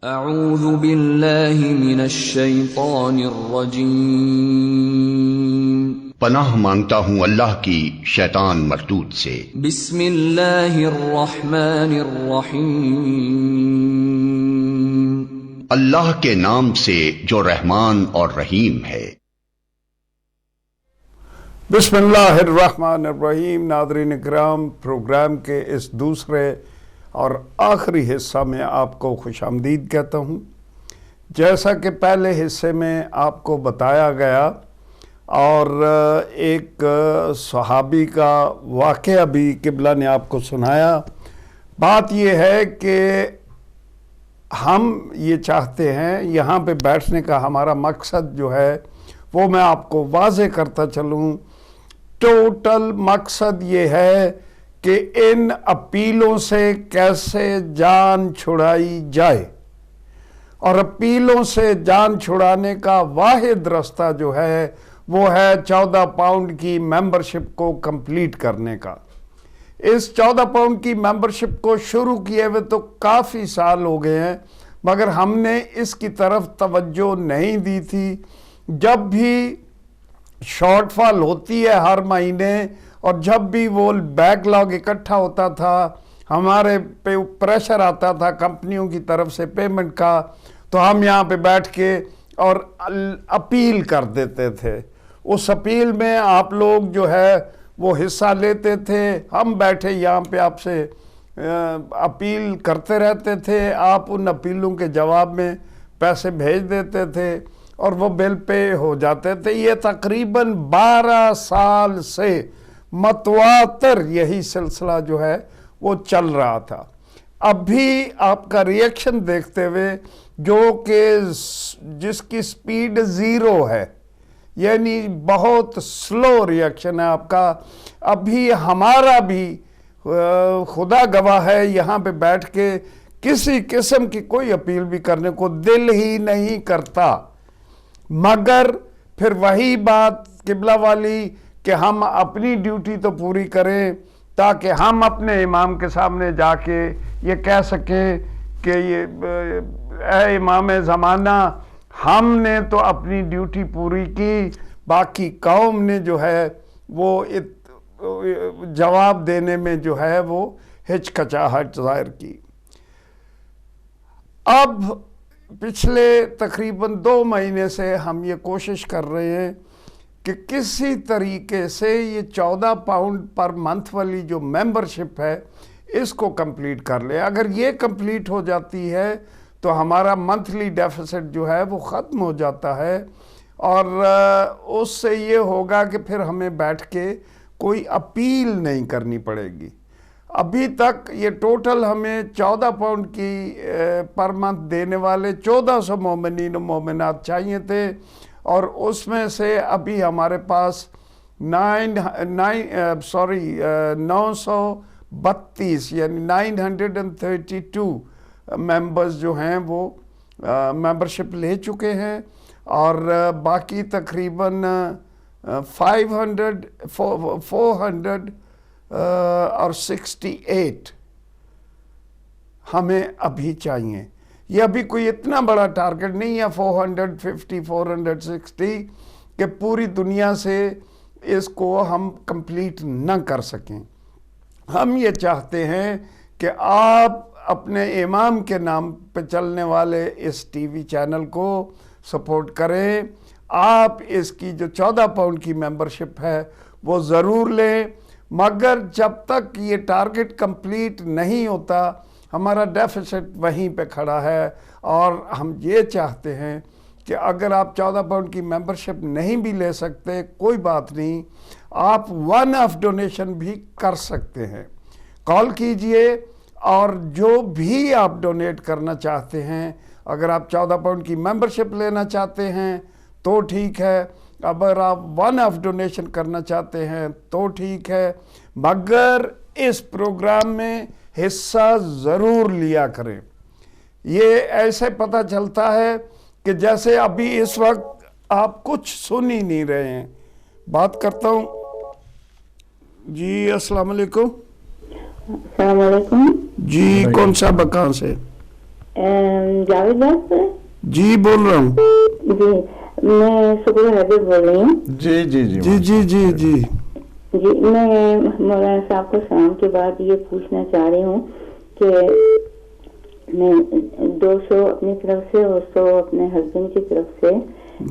اعوذ باللہ من الشیطان الرجیم، پناہ مانگتا ہوں اللہ کی شیطان مردود سے۔ بسم اللہ الرحمن الرحیم، اللہ کے نام سے جو رحمان اور رحیم ہے۔ بسم اللہ الرحمن الرحیم۔ ناظرین کرام، پروگرام کے اس دوسرے اور آخری حصہ میں آپ کو خوش آمدید کہتا ہوں۔ جیسا کہ پہلے حصے میں آپ کو بتایا گیا اور ایک صحابی کا واقعہ بھی قبلہ نے آپ کو سنایا، بات یہ ہے کہ ہم یہ چاہتے ہیں، یہاں پہ بیٹھنے کا ہمارا مقصد جو ہے وہ میں آپ کو واضح کرتا چلوں۔ ٹوٹل مقصد یہ ہے کہ ان اپیلوں سے کیسے جان چھڑائی جائے، اور اپیلوں سے جان چھڑانے کا واحد رستہ جو ہے وہ ہے 14 پاؤنڈ کی ممبرشپ کو کمپلیٹ کرنے کا۔ اس 14 پاؤنڈ کی ممبرشپ کو شروع کیے ہوئے تو کافی سال ہو گئے ہیں، مگر ہم نے اس کی طرف توجہ نہیں دی تھی۔ جب بھی شارٹ فال ہوتی ہے ہر مہینے، اور جب بھی وہ بیک لاگ اکٹھا ہوتا تھا، ہمارے پہ پریشر آتا تھا کمپنیوں کی طرف سے پیمنٹ کا، تو ہم یہاں پہ بیٹھ کے اور اپیل کر دیتے تھے۔ اس اپیل میں آپ لوگ جو ہے وہ حصہ لیتے تھے، ہم بیٹھے یہاں پہ آپ سے اپیل کرتے رہتے تھے، آپ ان اپیلوں کے جواب میں پیسے بھیج دیتے تھے اور وہ بل پے ہو جاتے تھے۔ یہ تقریباً 12 سال سے متواتر یہی سلسلہ جو ہے وہ چل رہا تھا۔ اب بھی آپ کا ریئیکشن دیکھتے ہوئے، جو کہ جس کی سپیڈ 0 ہے، یعنی بہت سلو ریئیکشن ہے آپ کا، ابھی ہمارا بھی خدا گواہ ہے یہاں پہ بیٹھ کے کسی قسم کی کوئی اپیل بھی کرنے کو دل ہی نہیں کرتا، مگر پھر وہی بات قبلہ والی کہ ہم اپنی ڈیوٹی تو پوری کریں تاکہ ہم اپنے امام کے سامنے جا کے یہ کہہ سکیں کہ یہ اے امام زمانہ، ہم نے تو اپنی ڈیوٹی پوری کی، باقی قوم نے جو ہے وہ جواب دینے میں جو ہے وہ ہچکچاہٹ ظاہر کی۔ اب پچھلے تقریباً 2 مہینے سے ہم یہ کوشش کر رہے ہیں کہ کسی طریقے سے یہ 14 پاؤنڈ پر منتھ والی جو ممبرشپ ہے اس کو کمپلیٹ کر لیں۔ اگر یہ کمپلیٹ ہو جاتی ہے تو ہمارا منتھلی ڈیفیسٹ جو ہے وہ ختم ہو جاتا ہے، اور اس سے یہ ہوگا کہ پھر ہمیں بیٹھ کے کوئی اپیل نہیں کرنی پڑے گی۔ ابھی تک یہ ٹوٹل ہمیں 14 پاؤنڈ کی پر منتھ دینے والے 1400 مومنین و مومنات چاہیے تھے، اور اس میں سے ابھی ہمارے پاس 932 یعنی 932 ممبرز جو ہیں وہ ممبرشپ لے چکے ہیں، اور باقی تقریباً 468 ہمیں ابھی چاہیے۔ یہ ابھی کوئی اتنا بڑا ٹارگٹ نہیں ہے 450 کہ پوری دنیا سے اس کو ہم کمپلیٹ نہ کر سکیں۔ ہم یہ چاہتے ہیں کہ آپ اپنے امام کے نام پہ چلنے والے اس ٹی وی چینل کو سپورٹ کریں۔ آپ اس کی جو 14 پاؤنڈ کی ممبرشپ ہے وہ ضرور لیں، مگر جب تک یہ ٹارگٹ کمپلیٹ نہیں ہوتا ہمارا ڈیفیسٹ وہیں پہ کھڑا ہے، اور ہم یہ چاہتے ہیں کہ اگر آپ 14 پاؤنڈ کی ممبرشپ نہیں بھی لے سکتے کوئی بات نہیں، آپ ون آف ڈونیشن بھی کر سکتے ہیں۔ کال کیجئے، اور جو بھی آپ ڈونیٹ کرنا چاہتے ہیں، اگر آپ 14 پاؤنڈ کی ممبرشپ لینا چاہتے ہیں تو ٹھیک ہے، اگر آپ ون آف ڈونیشن کرنا چاہتے ہیں تو ٹھیک ہے، مگر اس پروگرام میں حصہ ضرور لیا کریں۔ یہ ایسے پتہ چلتا ہے کہ جیسے ابھی اس وقت آپ کچھ سن ہی نہیں رہے ہیں۔ بات کرتا ہوں جی، السلام علیکم۔ السلام علیکم جی، کون صاحب کہاں سے؟ جاوید بات جی بول رہا ہوں. جی میں شکر حیدر بول رہی ہوں. جی جی جی جی جی جی جی جی میں مولانا صاحب کو سلام کے بعد یہ پوچھنا چاہ رہی ہوں کہ میں 200 اپنی طرف سے اور 100 اپنے ہسبینڈ کی طرف سے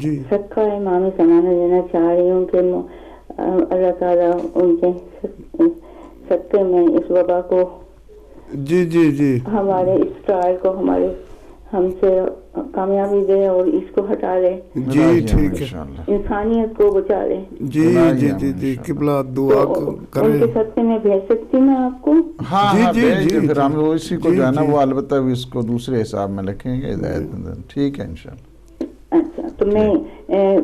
جی صدقہ امام زمانہ دینا چاہ رہی ہوں کہ اللہ تعالیٰ ان کے صدقے میں اس وبا کو جی جی جی ہمارے اس ٹرائل کو ہم سے کامیابی دے اور اس کو ہٹا لے, جی ٹھیک ہے. انسانیت کو بچا لے. جی جی جی جی قبلہ دعا ان کریں. کے صدقے میں بھیج سکتی ہوں میں آپ کو؟ ہاں جی ہاں جی بھیج جی دیں، پھر ہم جی اسی کو جی جو ہے نا جی. وہ البتہ اس کو دوسرے حساب میں لکھیں گے ہدایت میں. ٹھیک ہے انشاءاللہ. اچھا تو میں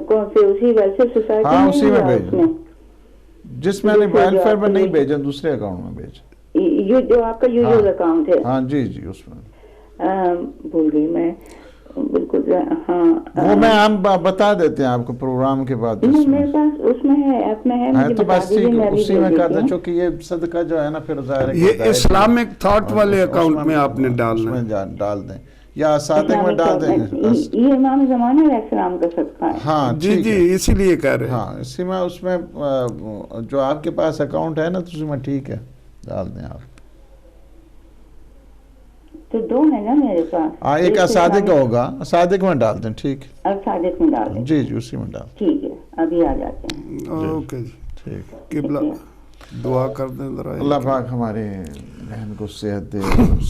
کون سے اسی ویلفیئر سوسائٹی ہاں میں اسی میں یا اس بھیجیں، جس میں نے دوسرے جو ویلفیئر آپ میں کے نہیں بھیجیں دوسرے اکاؤنٹ میں بھیجیں. یہ جو آپ کا یوزر اکاؤنٹ ہے؟ ہاں جی جی اس میں بھول گئی میں بالکل. ہاں وہ میں ہم بتا دیتے ہیں آپ کو پروگرام کے بعد. نہیں میرے پاس اس میں ہے، ایپ میں ہے، مجھے تو بتا بس دیجیے ٹھیک میں ہے ابھی اسی میں بھیج کر دیتی دیں، ہوں. چونکہ یہ صدقہ جو ہے نا پھر ظاہر ہے یہ اسلامک تھاٹ والے اکاؤنٹ میں آپ نے ڈالنا ہے. ڈال دیں یا صادق میں ڈال دیں. یہ امام زمانہ علیہ السلام کا صدقہ ہے. ہاں جی جی اسی لیے کہہ رہے ہیں. ہاں اسی میں اس میں جو آپ کے پاس اکاؤنٹ ہے نا تو اسی میں ٹھیک ہے ڈال دیں آپ. تو دو ہے نا میرے پاس. ہاں ایک صادق ہوگا، صادق میں ڈال دیں. ٹھیک ہے صادق میں ڈال دیں. جی جی اسی میں ڈال. ٹھیک ہے ابھی آ جاتے ہیں. اوکے جی ٹھیک. قبلہ دعا کر دیں ذرا. اللہ پاک ہمارے بہن کو صحت دے،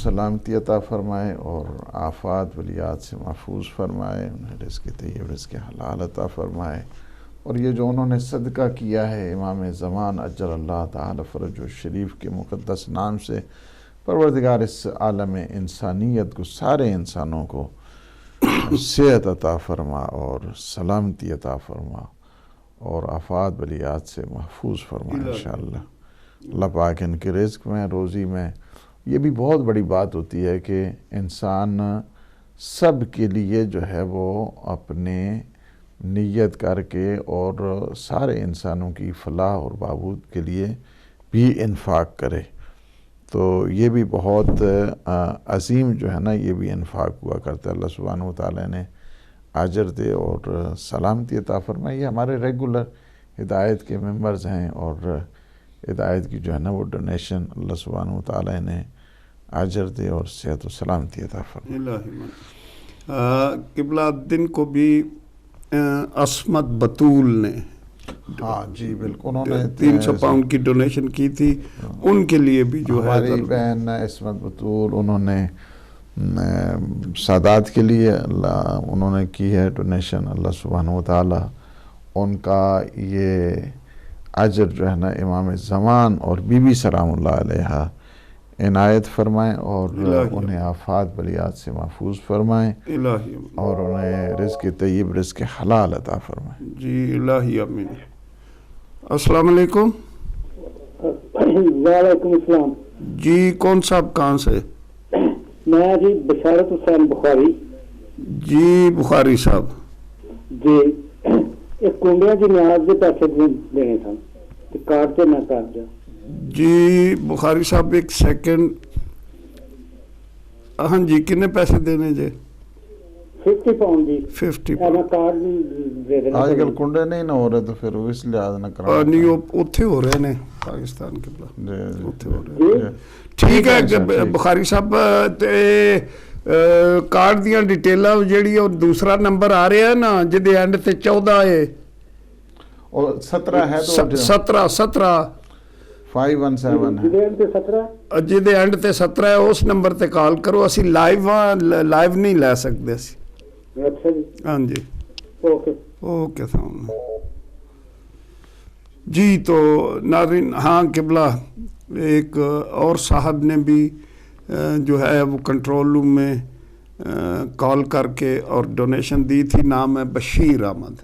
سلامتی عطا فرمائے اور آفات بلیات سے محفوظ فرمائے، انہیں رزق طیب رزق حلال عطا فرمائے. اور یہ جو انہوں نے صدقہ کیا ہے امام زمان اجل اللہ تعالی فرج الشریف کے مقدس نام سے، پروردگار اس عالم انسانیت کو، سارے انسانوں کو صحت عطا فرما اور سلامتی عطا فرما اور آفات بلیات سے محفوظ فرما انشاءاللہ. اللہ پاک ان کے رزق میں، روزی میں. یہ بھی بہت بڑی بات ہوتی ہے کہ انسان سب کے لیے جو ہے وہ اپنے نیت کر کے اور سارے انسانوں کی فلاح اور بہبود کے لیے بھی انفاق کرے. تو یہ بھی بہت عظیم جو ہے نا یہ بھی انفاق ہوا کرتا ہے. اللہ سبحانہ وتعالی نے اجر دے اور سلامتی عطا فرمائے. یہ ہمارے ریگولر ہدایت کے ممبرز ہیں اور ہدایت کی جو ہے نا وہ ڈونیشن اللہ سبحانہ وتعالی نے اجر دے اور صحت و سلامتی عطا فرمائے. قبلہ دن کو بھی عصمت بطول نے ہاں جی بالکل انہوں نے 300 پاؤنڈ کی ڈونیشن کی تھی. ان کے لیے بھی جو ہے ہماری بہن عصمت بطول انہوں نے سادات کے لیے انہوں نے کی ہے ڈونیشن. اللہ سبحانہ وتعالی ان کا یہ اجر جو ہے نا امام زمان اور بی بی سلام اللہ علیہ عنایت فرمائیں اور انہیں آفات بلیات سے محفوظ فرمائیں اور انہیں رزق طیب رزق حلال عطا فرمائیں. جی الہی آمین. السلام علیکم. وعلیکم السلام. جی کون صاحب کہاں سے؟ میں جی بشارت حسین بخاری. جی بخاری صاحب جی ایک کنڈیا کی نیاز کے پیسے دینے سن کارڈ سے میں کر دیا. جی بخاری صاحب ایک سیکنڈ. ہاں جی کتنے پیسے دینے جے؟ 50 پاؤنڈ جی. 50 میں کارڈ دے دینا. آج کل کنڈے نہیں نہ ہو رہے تو پھر اس لحاظ نہ کرا نہیں اتھے ہو رہے نے پاکستان کے اتھے ہو رہے. جی ٹھیک ہے بخاری صاحب کارڈ دیاں ڈیٹیلاں جیڑی اور دوسرا نمبر آ رہا ہے نا جدے اینڈ تے 14 ہے اور 17 ہے تو 17 517 ہے جدے اینڈ تے 17 ہے اس نمبر تے کال کرو. اسی لائیو نہیں لے سکتے اسی. اچھا جی ہاں جی اوکے اوکے السلام علیکم. جی تو ناظرین ہاں قبلہ ایک اور صاحب نے بھی جو ہے وہ کنٹرول روم میں کال کر کے اور ڈونیشن دی تھی. نام ہے بشیر احمد.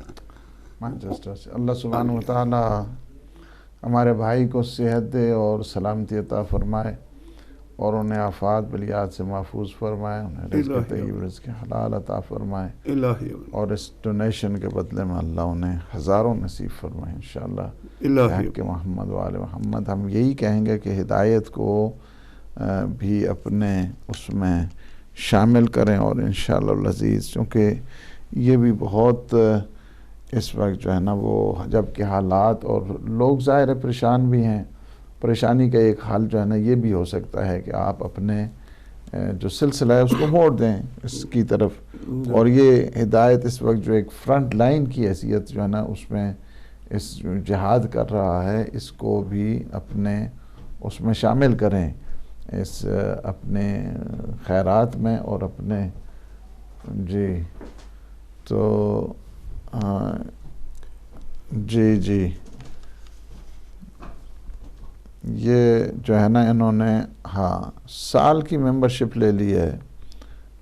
مانچسٹر سے. اللہ سبحانہ وتعالی ہمارے بھائی کو صحت دے اور سلامتی عطا فرمائے اور انہیں آفات بلیات سے محفوظ فرمائے، انہیں رزق طیب رزق حلال عطا فرمائے اور اس ڈونیشن کے بدلے میں اللہ انہیں ہزاروں نصیب فرمائے انشاءاللہ حق محمد و آل محمد. ہم یہی کہیں گے کہ ہدایت کو بھی اپنے اس میں شامل کریں، اور انشاءاللہ العزیز چونکہ یہ بھی بہت اس وقت جو ہے نا وہ جب کہ حالات اور لوگ ظاہر ہے پریشان بھی ہیں، پریشانی کا ایک حل جو ہے نا یہ بھی ہو سکتا ہے کہ آپ اپنے جو سلسلہ ہے اس کو موڑ دیں اس کی طرف، اور یہ ہدایت اس وقت جو ایک فرنٹ لائن کی حیثیت جو ہے نا اس میں اس جہاد کر رہا ہے، اس کو بھی اپنے اس میں شامل کریں، اس اپنے خیرات میں اور اپنے جی تو جی یہ جو ہے نا انہوں نے سال کی ممبرشپ لے لی ہے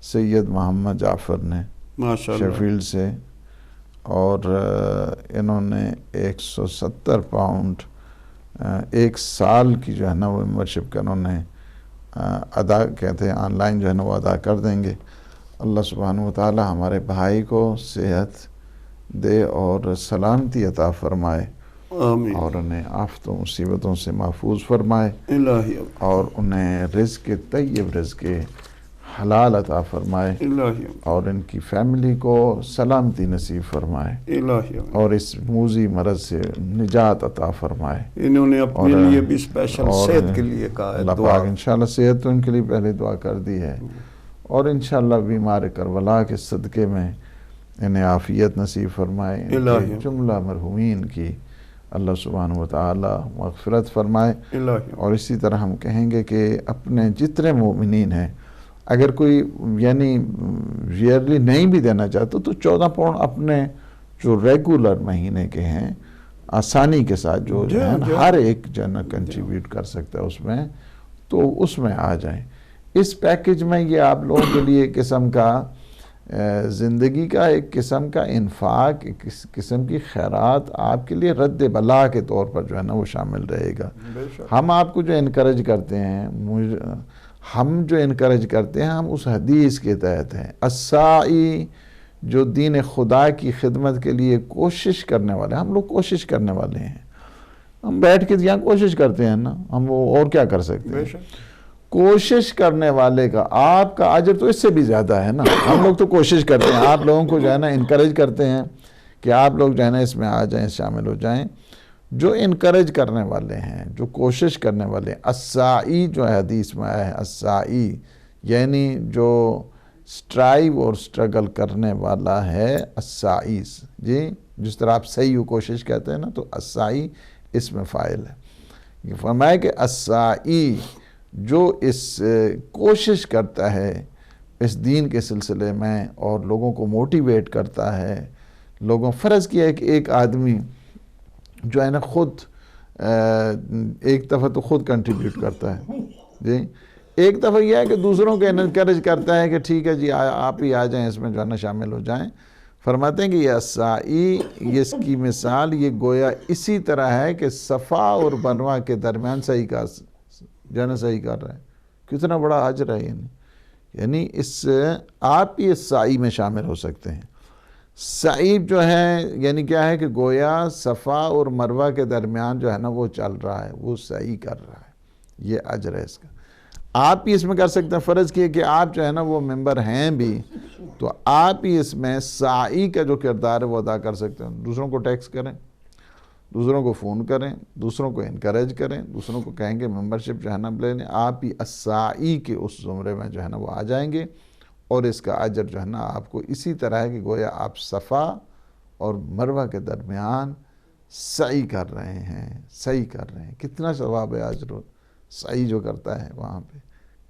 سید محمد جعفر نے ماشاءاللہ شیفیلڈ سے، اور انہوں نے 170 پاؤنڈ ایک سال کی جو ہے نا وہ ممبرشپ کا انہوں نے ادا کہتے ہیں آن لائن جو ہے نا وہ ادا کر دیں گے۔ اللہ سبحانہ وتعالی ہمارے بھائی کو صحت دے اور سلامتی عطا فرمائے، آمین، اور انہیں آفت و مصیبتوں سے محفوظ فرمائے، الہی اور انہیں رزق طیب رزق حلال عطا فرمائے، الہی اور ان کی فیملی کو سلامتی نصیب فرمائے، الہی، اور اس موذی مرض سے نجات عطا فرمائے۔ انہوں نے اپنے اور لیے بھی اسپیشل اور صحت کے لیے کہا ہے اللہ دعا۔ پاک انشاءاللہ صحت تو ان کے لیے پہلے دعا کر دی ہے، اور انشاءاللہ بیمار کربلا کے صدقے میں انہیں عافیت نصیب فرمائے، ان الہی کے جملہ مرحومین کی اللہ سبحانہ وتعالی مغفرت فرمائے۔ الہی اور اسی طرح ہم کہیں گے کہ اپنے جتنے مومنین ہیں، اگر کوئی یعنی ریئرلی نہیں بھی دینا چاہتا تو 14 پاؤنڈ اپنے جو ریگولر مہینے کے ہیں آسانی کے ساتھ جو ہے نا ہر ایک جنا کنٹریبیوٹ کر سکتا ہے اس میں، تو اس میں آ جائیں۔ اس پیکج میں یہ آپ لوگوں کے لیے ایک قسم کا زندگی کا ایک قسم کا انفاق، ایک قسم کی خیرات آپ کے لیے رد بلا کے طور پر جو ہے نا وہ شامل رہے گا۔ ہم آپ کو جو انکریج کرتے ہیں، ہم جو انکریج کرتے ہیں ہم اس حدیث کے تحت ہیں، السائی جو دین خدا کی خدمت کے لیے کوشش کرنے والے، ہم لوگ کوشش کرنے والے ہیں، ہم بیٹھ کے یہاں کوشش کرتے ہیں نا، ہم وہ اور کیا کر سکتے ہیں؟ کوشش کرنے والے کا آپ کا اجر تو اس سے بھی زیادہ ہے نا۔ ہم لوگ تو کوشش کرتے ہیں، آپ لوگوں کو جو ہے نا انکریج کرتے ہیں کہ آپ لوگ جو ہے نا اس میں آ جائیں، شامل ہو جائیں۔ جو انکریج کرنے والے ہیں، جو کوشش کرنے والے ہیں، السائی جو حدیث میں آیا ہے، السائی یعنی جو سٹرائیو اور سٹرگل کرنے والا ہے، السائی جی جس طرح آپ سعی کوشش کہتے ہیں نا، تو السائی اس میں فاعل ہے۔ یہ فرمایا کہ السائی جو اس کوشش کرتا ہے اس دین کے سلسلے میں اور لوگوں کو موٹیویٹ کرتا ہے، لوگوں فرض کیا ہے کہ ایک آدمی جو ہے نا خود ایک دفعہ تو خود کنٹریبیوٹ کرتا ہے جی، ایک دفعہ یہ ہے کہ دوسروں کو انکریج کرتا ہے کہ ٹھیک ہے جی آپ ہی آ جائیں، اس میں جو ہے نا شامل ہو جائیں۔ فرماتے ہیں کہ یہ السائی، یہ اس کی مثال یہ گویا اسی طرح ہے کہ صفا اور مروہ کے درمیان صحیح کا جو ہے نا صحیح کر رہا ہے، کتنا بڑا اجر ہے یعنی اس آپ ہی اس سعی میں شامل ہو سکتے ہیں۔ سعی جو ہے یعنی کیا ہے کہ گویا صفا اور مروہ کے درمیان جو ہے نا وہ چل رہا ہے، وہ سعی کر رہا ہے، یہ اجر ہے اس کا۔ آپ ہی اس میں کر سکتے ہیں، فرض کیے کہ آپ جو ہے نا وہ ممبر ہیں بھی تو آپ ہی اس میں سعی کا جو کردار ہے وہ ادا کر سکتے ہیں۔ دوسروں کو ٹیکسٹ کریں، دوسروں کو فون کریں، دوسروں کو انکریج کریں، دوسروں کو کہیں گے ممبرشپ جو ہے نا لے لیں، آپ ہی السائی کے اس زمرے میں جو ہے نا وہ آ جائیں گے، اور اس کا اجر جو ہے نا آپ کو اسی طرح ہے کہ گویا آپ صفا اور مروہ کے درمیان سعی کر رہے ہیں، سعی کر رہے ہیں۔ کتنا ثواب ہے اجر سعی جو کرتا ہے وہاں پہ،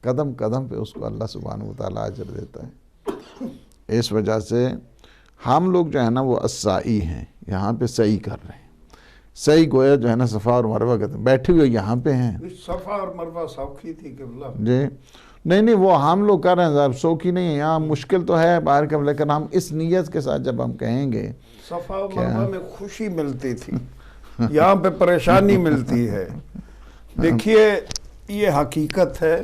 قدم قدم پہ اس کو اللہ سبحانہ وتعالی اجر دیتا ہے۔ اس وجہ سے ہم لوگ جو ہے نا وہ السائی ہیں، یہاں پہ سعی کر رہے ہیں۔ صحیح گویا جو ہے نا صفا اور مروہ کہتے ہیں، بیٹھے ہوئے یہاں پہ ہیں۔ صفا اور مروہ سوکھی تھی کہ اللہ جی نہیں وہ ہم لوگ کر رہے ہیں صاحب، سوکھی نہیں ہے، یہاں مشکل تو ہے باہر کا، لیکن ہم اس نیت کے ساتھ جب ہم کہیں گے صفا اور مروہ میں خوشی ملتی تھی، یہاں پہ پریشانی ملتی ہے۔ دیکھیے یہ حقیقت ہے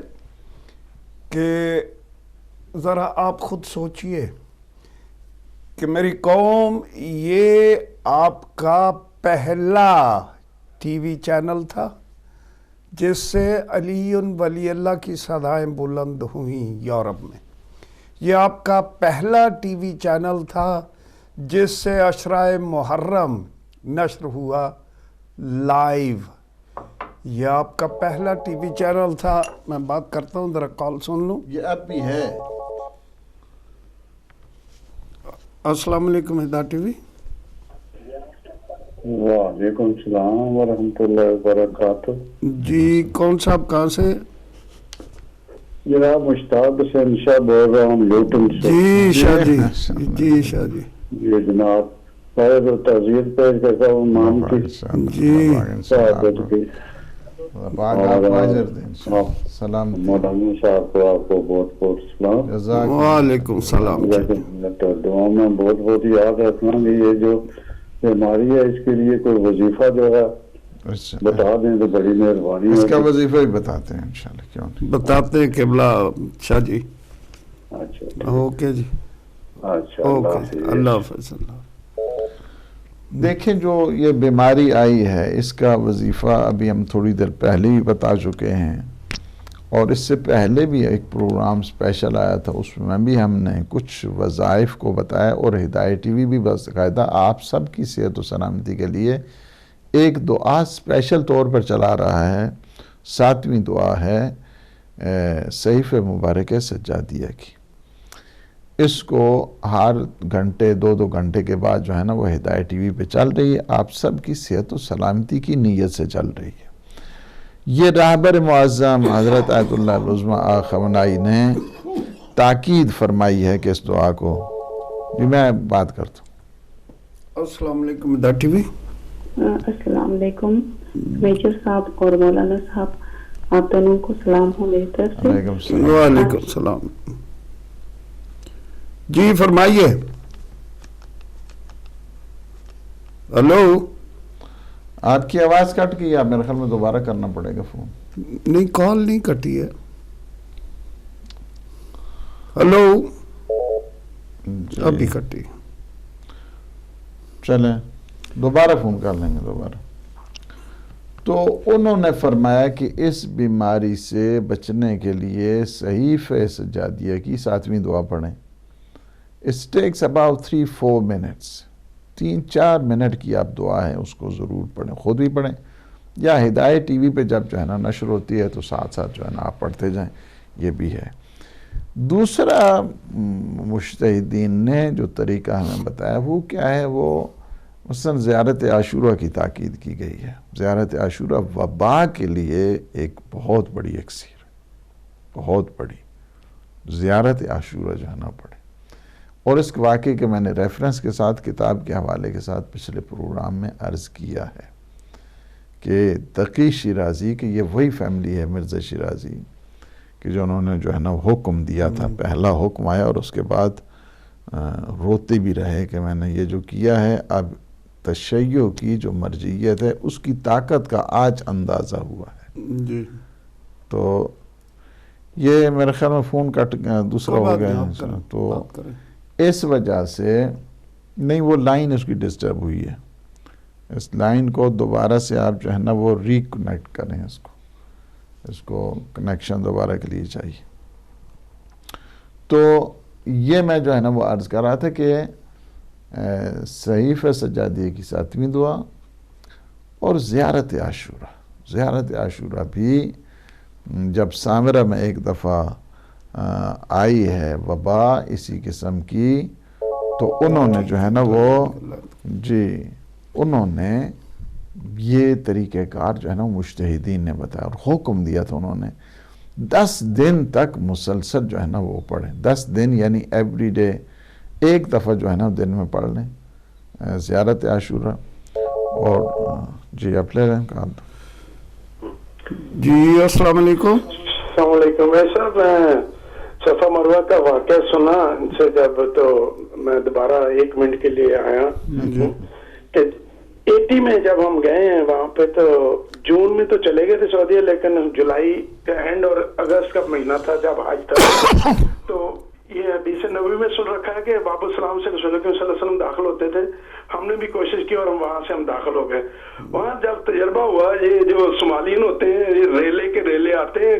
کہ ذرا آپ خود سوچئے کہ میری قوم، یہ آپ کا پہلا ٹی وی چینل تھا جس سے علی ولی اللہ کی صدائیں بلند ہوئیں یورپ میں۔ یہ آپ کا پہلا ٹی وی چینل تھا جس سے عشرۂ محرم نشر ہوا لائیو. یہ آپ کا پہلا ٹی وی چینل تھا. میں بات کرتا ہوں، ذرا کال سن لوں. یہ اب بھی ہے. السلام علیکم ہدایت ٹی وی. وعلیکم السلام ورحمۃ اللہ وبرکاتہ. جی کون صاحب کہاں سے؟ جناب مشتاق حسین شاہ بول رہا ہوں لوٹن سے. جی شاہ جی. جی شاہ جی. جی جناب پہلے تو تعزیت پیش کرتا ہوں مام کی جی شہادت کی. سلام مولانا صاحب کو آپ کو بہت بہت سلام. وعلیکم السلام. دعا میں بہت بہت یاد رکھنا کہ یہ جو بیماری ہے اس کے لیے کوئی وظیفہ جو ہے بتا دیں تو بڑی مہربانی. اس کا وظیفہ ہی بتاتے ہیں انشاءاللہ. کیوں نہیں بتاتے ہیں قبلہ شاہ جی. اچھا اوکے جی. اچھا اوکے اللہ حافظ. دیکھیں جو یہ بیماری آئی ہے اس کا وظیفہ ابھی ہم تھوڑی دیر پہلے ہی بتا چکے ہیں، اور اس سے پہلے بھی ایک پروگرام اسپیشل آیا تھا، اس میں بھی ہم نے کچھ وظائف کو بتایا، اور ہدایت ٹی وی بھی باقاعدہ آپ سب کی صحت و سلامتی کے لیے ایک دعا اسپیشل طور پر چلا رہا ہے. 7ویں دعا ہے صحیفہ مبارکہ سجادیہ کی. اس کو ہر گھنٹے 2 گھنٹے کے بعد جو ہے نا وہ ہدایت ٹی وی پہ چل رہی ہے. آپ سب کی صحت و سلامتی کی نیت سے چل رہی ہے. یہ رہبر معظم حضرت آیت اللہ العظمیٰ آغا خامنہئی نے تاکید فرمائی ہے کہ اس دعا کو جی میں بات کرتا ہوں. السلام علیکم ہدایت ٹی وی. السلام علیکم میجر صاحب اور مولانا صاحب، آپ دونوں کو سلام ہو میری طرف سے. وعلیکم السلام. وعلیکم السلام. جی فرمائیے. ہلو. آپ کی آواز کٹ گئی، آپ میرے خیال میں دوبارہ کرنا پڑے گا فون. نہیں کال نہیں کٹی ہے. ہلو. ابھی کٹی. چلیں دوبارہ فون کر لیں گے دوبارہ. تو انہوں نے فرمایا کہ اس بیماری سے بچنے کے لیے صحیفہ سجادیہ کی 7ویں دعا پڑھیں. It takes about 3-4 minutes. 3-4 minute کی آپ دعا ہے اس کو ضرور پڑھیں، خود بھی پڑھیں یا ہدایت ٹی وی پہ جب جو ہے نا نشر ہوتی ہے تو ساتھ ساتھ جو ہے نا آپ پڑھتے جائیں. یہ بھی ہے. دوسرا مجتہدین نے جو طریقہ ہمیں بتایا وہ کیا ہے، وہ مثلا زیارت عاشورہ کی تاکید کی گئی ہے. زیارت عاشورہ وبا کے لیے ایک بہت بڑی اکسیر، بہت بڑی زیارت عاشورہ جو ہے نا پڑھیں. اور اس واقعے کے میں نے ریفرنس کے ساتھ کتاب کے حوالے کے ساتھ پچھلے پروگرام میں عرض کیا ہے کہ تقی شیرازی کہ یہ وہی فیملی ہے مرزا شیرازی کہ جو انہوں نے جو ہے نا حکم دیا تھا. پہلا حکم آیا اور اس کے بعد روتے بھی رہے کہ میں نے یہ جو کیا ہے. اب تشیع کی جو مرجعیت ہے اس کی طاقت کا آج اندازہ ہوا ہے. جی تو یہ میرے خیال میں فون کٹ دوسرا ہو گیا تو اس وجہ سے نہیں وہ لائن اس کی ڈسٹرب ہوئی ہے. اس لائن کو دوبارہ سے آپ جو ہے نا وہ ریکنیکٹ کریں. اس کو کنیکشن دوبارہ کے لیے چاہیے. تو یہ میں جو ہے نا وہ عرض کر رہا تھا کہ صحیفہ سجادیہ کی 7ویں دعا اور زیارت عاشورہ. زیارت عاشورہ بھی جب سامرہ میں ایک دفعہ آئی ہے وبا اسی قسم کی تو انہوں نے جو ہے نا وہ جی انہوں نے یہ طریقہ کار جو ہے نا مجتہدین نے بتایا اور حکم دیا تھا. انہوں نے 10 دن تک مسلسل جو ہے نا وہ پڑھیں. 10 دن یعنی ایوری ڈے ایک دفعہ جو ہے نا دن میں پڑھ لیں زیارت عاشورہ. اور جی آپ لے رہے ہیں کال. جی السلام علیکم. السلام علیکم. ایسا میں صفا مروہ کا واقعہ سنا ان سے جب تو میں دوبارہ 1 منٹ کے لیے آیا کہ 80 میں جب ہم گئے ہیں وہاں پہ تو جون میں تو چلے گئے تھے سعودیہ، لیکن جولائی کا اینڈ اور اگست کا مہینہ تھا جب حج تھا. تو یہ حدیث نبوی میں سن رکھا ہے کہ باب السلام سے رسول اللہ صلی اللہ علیہ وسلم داخل ہوتے تھے. ہم نے بھی کوشش کی اور ہم وہاں سے ہم داخل ہو گئے. وہاں جب تجربہ ہوا یہ جو صومالین ہوتے ہیں یہ ریلے کے ریلے آتے ہیں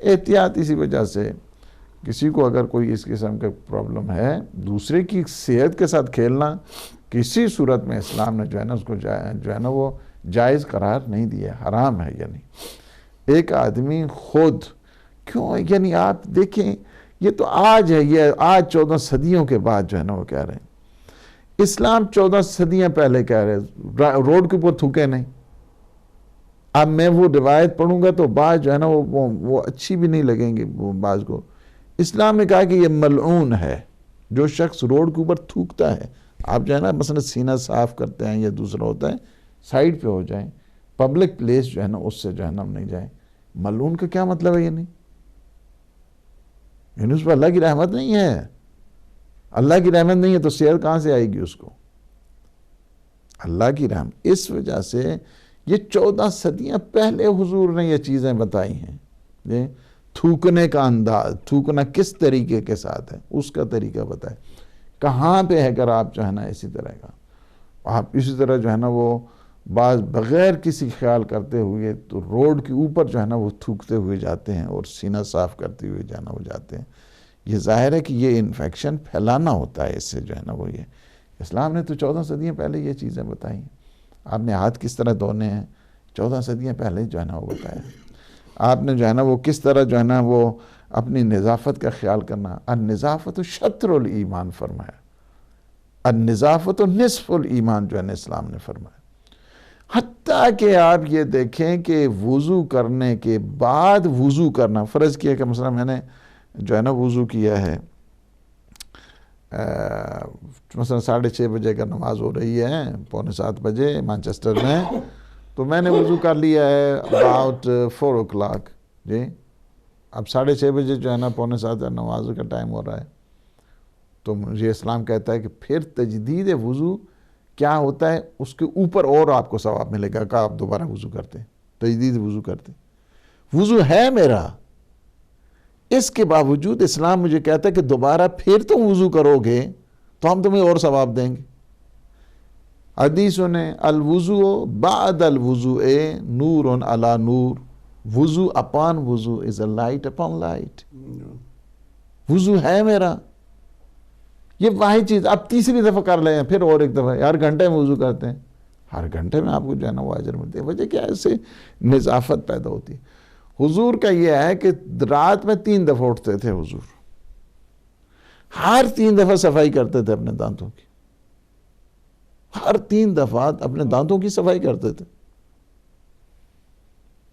احتیاط اسی وجہ سے کسی کو اگر کوئی اس قسم کا پرابلم ہے، دوسرے کی صحت کے ساتھ کھیلنا کسی صورت میں اسلام نے جو ہے نا اس کو جو ہے نا وہ جائز قرار نہیں دیا، حرام ہے۔ یعنی ایک آدمی خود کیوں، یعنی آپ دیکھیں یہ تو آج ہے، یہ آج 14 صدیوں کے بعد جو ہے نا وہ کہہ رہے ہیں۔ اسلام 14 صدیاں پہلے کہہ رہے ہیں روڈ کے اوپر تھوکے نہیں۔ اب میں وہ روایت پڑھوں گا تو بعض جو ہے نا وہ اچھی بھی نہیں لگیں گی بعض کو۔ اسلام نے کہا کہ یہ ملعون ہے جو شخص روڈ کے اوپر تھوکتا ہے۔ آپ جو ہے نا مثلا سینہ صاف کرتے ہیں یا دوسرا ہوتا ہے، سائیڈ پہ ہو جائیں، پبلک پلیس جو ہے نا اس سے جو ہے نا ہم نہیں جائیں۔ ملعون کا کیا مطلب ہے؟ یہ نہیں، یعنی اس پر اللہ کی رحمت نہیں ہے۔ اللہ کی رحمت نہیں ہے تو صحت کہاں سے آئے گی اس کو؟ اللہ کی رحمت۔ اس وجہ سے یہ 14 صدیاں پہلے حضور نے یہ چیزیں بتائی ہیں۔ یہ تھوکنے کا انداز، تھوکنا کس طریقے کے ساتھ ہے اس کا طریقہ بتائے، کہاں پہ ہے۔ اگر آپ جو ہے نا اسی طرح کا آپ اسی طرح جو ہے نا وہ بعض بغیر کسی خیال کرتے ہوئے تو روڈ کے اوپر جو ہے نا وہ تھوکتے ہوئے جاتے ہیں اور سینہ صاف کرتے ہوئے جانا وہ جاتے ہیں، یہ ظاہر ہے کہ یہ انفیکشن پھیلانا ہوتا ہے اس سے جو ہے نا وہ یہ۔ اسلام نے تو 14 صدیاں پہلے یہ چیزیں بتائی ہیں۔ آپ نے ہاتھ کس طرح دھونے ہیں 14 صدیاں پہلے جو ہے نا وہ بتایا۔ آپ نے جو ہے نا وہ کس طرح جو ہے نا وہ اپنی نظافت کا خیال کرنا، النظافت شطر الایمان فرمایا، النظافت نصف الایمان جو ہے نا اسلام نے فرمایا۔ حتیٰ کہ آپ یہ دیکھیں کہ وضو کرنے کے بعد وضو کرنا، فرض کیا کہ مثلا میں نے جو ہے نا وضو کیا ہے، مثلا 6:30 بجے کا نماز ہو رہی ہے، 6:45 بجے مانچسٹر میں، تو میں نے وضو کر لیا ہے about 4 o'clock جی، اب 6:30 بجے جو ہے نا 6:45 نماز کا ٹائم ہو رہا ہے، تو مجھے اسلام کہتا ہے کہ پھر تجدید وضو کیا ہوتا ہے، اس کے اوپر اور آپ کو ثواب ملے گا کہ آپ دوبارہ وضو کرتے ہیں، تجدید وضو کرتے ہیں۔ وضو ہے میرا، اس کے باوجود اسلام مجھے کہتا ہے کہ دوبارہ پھر تم وضو کرو گے تو ہم تمہیں اور ثواب دیں گے۔ حدیثوں نے الوضو بعد الوضو نور علی نور، وضو اپان وضو is a light upon light۔ وضو ہے میرا، یہ واحد چیز۔ اب تیسری دفعہ کر لیں پھر اور ایک دفعہ، ہر گھنٹے میں وضو کرتے ہیں، ہر گھنٹے میں آپ کو جو ہے نا وہ اجر ملتے ہیں۔ وجہ کیا ہے؟ اس سے نظافت پیدا ہوتی ہے۔ حضور کا یہ ہے کہ رات میں 3 دفعہ اٹھتے تھے حضور، ہر 3 دفعہ صفائی کرتے تھے اپنے دانتوں کی، ہر 3 دفعہ اپنے دانتوں کی صفائی کرتے تھے۔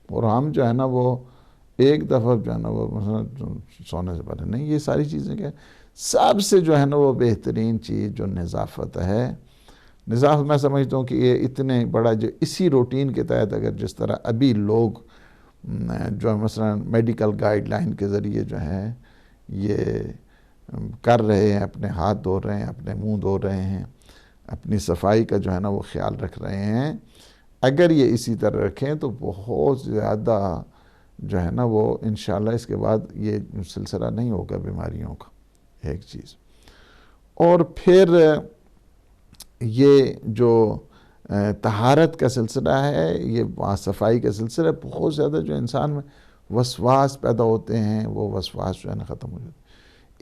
اور ہم جو ہے نا وہ ایک دفعہ جو ہے نا وہ مثلا سونے سے پہلے نہیں، یہ ساری چیزیں کیا سب سے جو ہے نا وہ بہترین چیز جو نظافت ہے۔ نظافت میں سمجھتا ہوں کہ یہ اتنے بڑا جو اسی روٹین کے تحت اگر جس طرح ابھی لوگ جو مثلا میڈیکل گائیڈ لائن کے ذریعے جو ہے یہ کر رہے ہیں، اپنے ہاتھ دھو رہے ہیں، اپنے منہ دھو رہے ہیں، اپنی صفائی کا جو ہے نا وہ خیال رکھ رہے ہیں، اگر یہ اسی طرح رکھیں تو بہت زیادہ جو ہے نا وہ انشاءاللہ اس کے بعد یہ سلسلہ نہیں ہوگا بیماریوں کا، ایک چیز۔ اور پھر یہ جو طہارت کا سلسلہ ہے، یہ صفائی کا سلسلہ بہت زیادہ جو انسان میں وسواس پیدا ہوتے ہیں، وہ وسواس جو ہے نا ختم ہو جاتے ہیں۔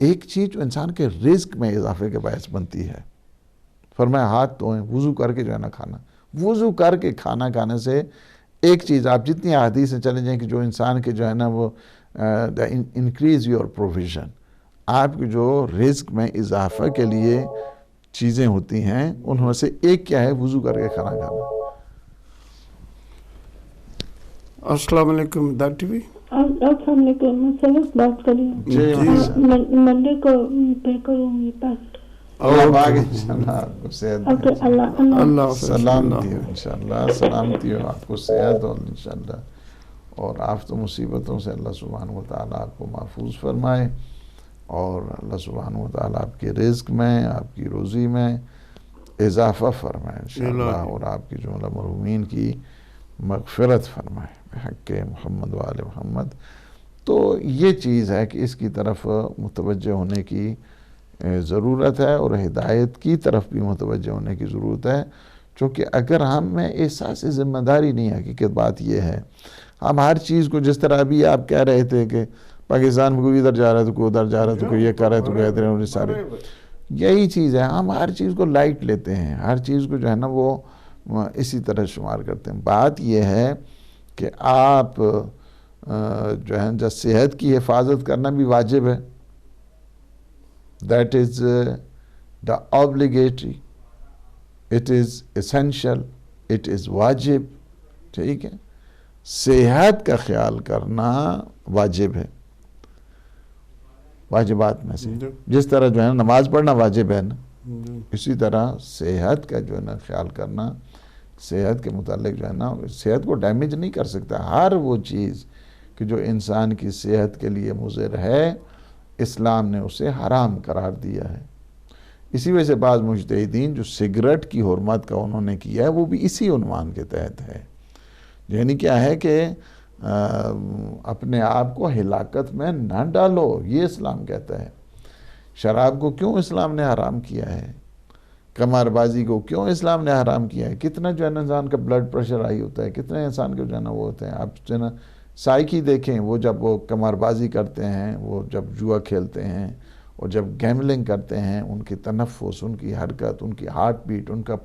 ایک چیز جو انسان کے رزق میں اضافے کے باعث بنتی ہے، فرمایا ہاتھ دھوئیں، وضو کر کے جو ہے نا کھانا، وضو کر کے کھانا کھانے سے ایک چیز آپ جتنی احادیث سے چلیں جائیں کہ جو انسان کے جو ہے نا وہ انکریز یور پروویژن، آپ کے جو رزق میں اضافہ کے لیے چیزیں ہوتی ہیں ان میں سے ایک کیا ہے؟ وضو کر کے کھانا کھانا۔ السلام علیکم ڈاکٹر بھی۔ السلام علیکم، میں سلط بات کر رہی ہوں، منڈے کو پے کروں گی پیسٹ۔ اللہ سلامتی ہو انشاءاللہ، سلامتی ہو آپ کو، صحت ہو انشاءاللہ، اور آفت و مصیبتوں سے اللہ سبحانہ و تعالیٰ آپ کو محفوظ فرمائے، اور اللہ سبحانہ و تعالیٰ آپ کے رزق میں، آپ کی روزی میں اضافہ فرمائے انشاءاللہ، اور آپ کی جملہ مرحومین کی مغفرت فرمائے بحق محمد و آل محمد۔ تو یہ چیز ہے کہ اس کی طرف متوجہ ہونے کی ضرورت ہے، اور ہدایت کی طرف بھی متوجہ ہونے کی ضرورت ہے، چونکہ اگر ہم میں احساس ذمہ داری نہیں، حقیقت بات یہ ہے ہم ہر چیز کو جس طرح ابھی آپ کہہ رہے تھے کہ پاکستان میں کوئی ادھر جا رہا ہے تو کوئی ادھر جا رہا ہے تو کوئی یہ کر رہا ہے تو کوئی ادھر ہے، سارے یہی چیز ہے. ہم ہر چیز کو لائٹ لیتے ہیں، ہر چیز کو جو ہے نا وہ اسی طرح شمار کرتے ہیں. بات یہ ہے کہ آپ جو ہے جب صحت کی حفاظت کرنا بھی واجب ہے. That is the obligatory, it is essential, it is واجب. ٹھیک ہے، صحت کا خیال کرنا واجب ہے، واجبات میں سے. جس طرح جو ہے نماز پڑھنا واجب ہے نا، اسی طرح صحت کا جو ہے نا خیال کرنا، صحت کے متعلق جو ہے نا صحت کو ڈیمیج نہیں کر سکتا. ہر وہ چیز کہ جو انسان کی صحت کے لیے مضر ہے اسلام نے اسے حرام قرار دیا ہے. اسی وجہ سے بعض مجتہدین جو سگریٹ کی حرمت کا انہوں نے کیا ہے وہ بھی اسی عنوان کے تحت ہے. یعنی کیا ہے کہ اپنے آپ کو ہلاکت میں نہ ڈالو، یہ اسلام کہتا ہے. شراب کو کیوں اسلام نے حرام کیا ہے؟ قمار بازی کو کیوں اسلام نے حرام کیا ہے؟ کتنا جو ہے نا انسان کا بلڈ پریشر ہائی ہوتا ہے، کتنے انسان کے جو ہے نا وہ ہوتے ہیں. آپ جو ہے نا سائیکی دیکھیں، وہ جب وہ قمار بازی کرتے ہیں، وہ جب جوا کھیلتے ہیں اور جب گیملنگ کرتے ہیں، ان کی تنفس، ان کی حرکت، ان کی ہارٹ بیٹ، ان کا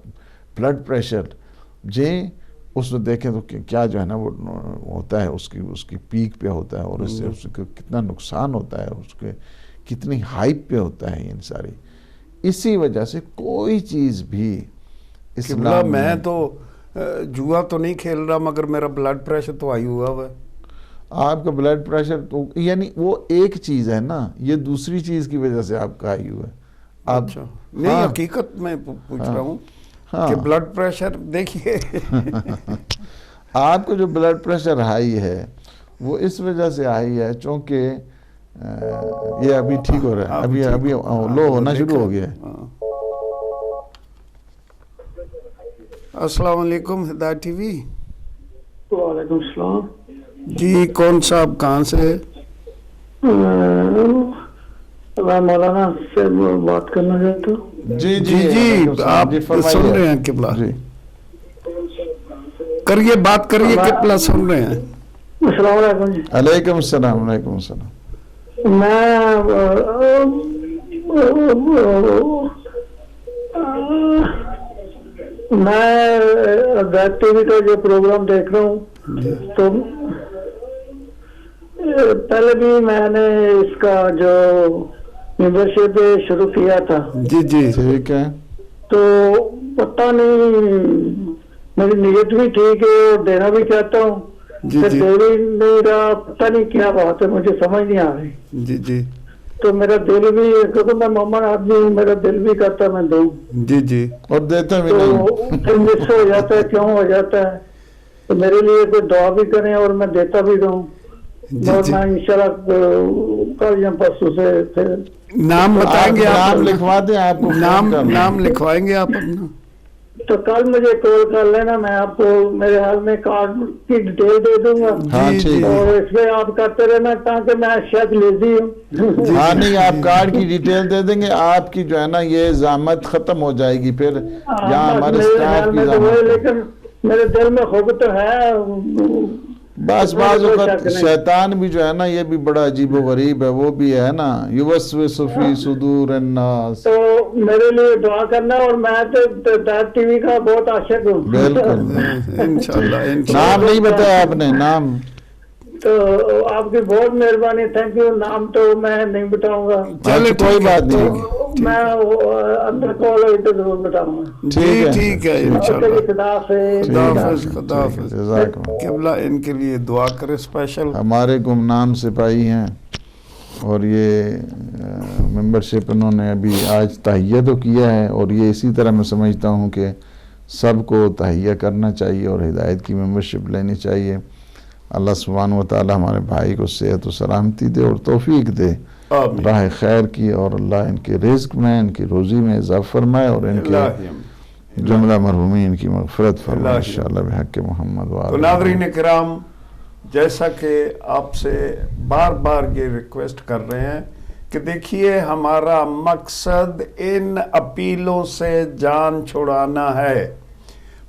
بلڈ پریشر اس کو دیکھیں تو کیا جو ہے نا وہ ہوتا ہے، اس کی پیک پہ ہوتا ہے، اور اس سے اس کو کتنا نقصان ہوتا ہے، اس کے کتنی ہائپ پہ ہوتا ہے یہ ساری. اسی وجہ سے کوئی چیز بھی اسلام میں تو جوا تو نہیں کھیل رہا مگر میرا بلڈ پریشر تو ہائی ہوا ہے. آپ کا بلڈ پریشر تو یعنی وہ ایک چیز ہے نا، یہ دوسری چیز کی وجہ سے آپ کا ہائی ہوا ہے. اچھا نہیں، حقیقت میں پوچھ رہا ہوں کہ بلڈ پریشر دیکھیے آپ کا جو بلڈ پریشر ہائی ہے وہ اس وجہ سے ہائی ہے چونکہ یہ ابھی ٹھیک ہو رہا ہے، ابھی لو ہونا شروع ہو گیا ہے. السلام علیکم ہدایت ٹی وی. وعلیکم السلام جی، کون صاحب کہاں سے؟ میں مولانا سے بات کرنا چاہتا ہوں. جی جی جی آپ سن رہے ہیں قبلہ، کریے بات کریے، قبلہ سن رہے ہیں. السلام علیکم جی. علیکم السلام. علیکم السلام. میں ہدایت ٹی وی کا جو پروگرام دیکھ رہا ہوں تو پہلے بھی میں نے اس کا جو ممبرشپ شروع کیا تھا. جی جی ٹھیک ہے. تو پتہ نہیں میری نیت بھی ٹھیک ہے اور دینا بھی چاہتا ہوں، دے بھی نہیں رہا، پتہ نہیں کیا بات ہے، مجھے سمجھ نہیں آ رہی. جی جی تو میرا دل بھی، کیونکہ میں مومن آدمی ہوں، میرا دل بھی کرتا میں دوں. جی جی اور دیتا بھی نہیں، تو پھر مس ہو جاتا ہے، کیوں ہو جاتا ہے. تو میرے لیے کوئی دعا بھی کریں اور میں دیتا بھی دوں. اور میں انشاءاللہ کل یا پرسوں سے پھر نام بتائیں گے، نام لکھوا دیں آپ کو، نام لکھوائیں گے آپ اپنا. تو کل مجھے کال کر لینا، میں آپ کو میرے حال میں کارڈ کی ڈیٹیل دے دوں گا. اور اس میں آپ کرتے رہنا تاکہ میں شاید لیزی ہوں. ہاں نہیں، آپ کارڈ کی ڈیٹیل دے دیں گے، آپ کی جو ہے نا یہ زحمت ختم ہو جائے گی. پھر یہاں ہمارے اسٹاف کی زحمت، لیکن میرے دل میں خوف تو ہے. بس بعض اوقات شیطان بھی جو ہے نا یہ بھی بڑا عجیب و غریب ہے، وہ بھی ہے نا یوسوس فی صدور الناس. تو میرے لیے دعا کرنا، اور میں تو ہدایت ٹی وی کا بہت عاشق ہوں. بالکل انشاءاللہ. نام نہیں بتایا آپ نے؟ نام تو آپ کی بہت مہربانی، تھینک یو. نام تو میں نہیں بتاؤں گا. چلے کوئی بات نہیں، میں اندر کال ہوئی تو ضرور بتاؤں گا. ٹھیک ہے انشاءاللہ. خدا حافظ. قبلہ ان کے لیے دعا کرے اسپیشل. ہمارے گمنام سپاہی ہیں اور یہ ممبرشپ انہوں نے ابھی آج تہیہ تو کیا ہے، اور یہ اسی طرح میں سمجھتا ہوں کہ سب کو تہیہ کرنا چاہیے اور ہدایت کی ممبرشپ لینی چاہیے. اللہ سبحانہ وتعالی ہمارے بھائی کو صحت و سلامتی دے اور توفیق دے راہ خیر کی، اور اللہ ان کے رزق میں، ان کی روزی میں اضافہ فرمائے، اور ان کے جملہ مرحومین کی مغفرت فرمائے انشاءاللہ بحق محمد. تو ناظرین کرام، جیسا کہ آپ سے بار بار یہ ریکویسٹ کر رہے ہیں کہ دیکھیے ہمارا مقصد ان اپیلوں سے جان چھڑانا ہے.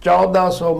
1400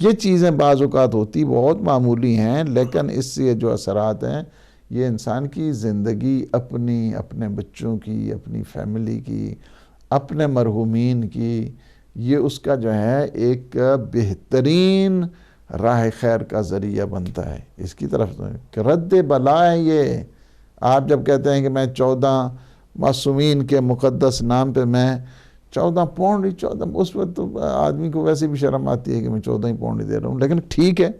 یہ چیزیں بعض اوقات ہوتی بہت معمولی ہیں، لیکن اس سے جو اثرات ہیں یہ انسان کی زندگی، اپنے بچوں کی، اپنی فیملی کی، اپنے مرحومین کی، یہ اس کا جو ہے ایک بہترین راہ خیر کا ذریعہ بنتا ہے۔ اس کی طرف کہ رد بلا ہے یہ۔ آپ جب کہتے ہیں کہ میں 14 معصومین کے مقدس نام پہ میں 14 پاؤنڈ، اس وقت تو آدمی کو ویسے بھی شرم آتی ہے کہ میں 14 ہی پاؤنڈ دے رہا ہوں، لیکن ٹھیک ہے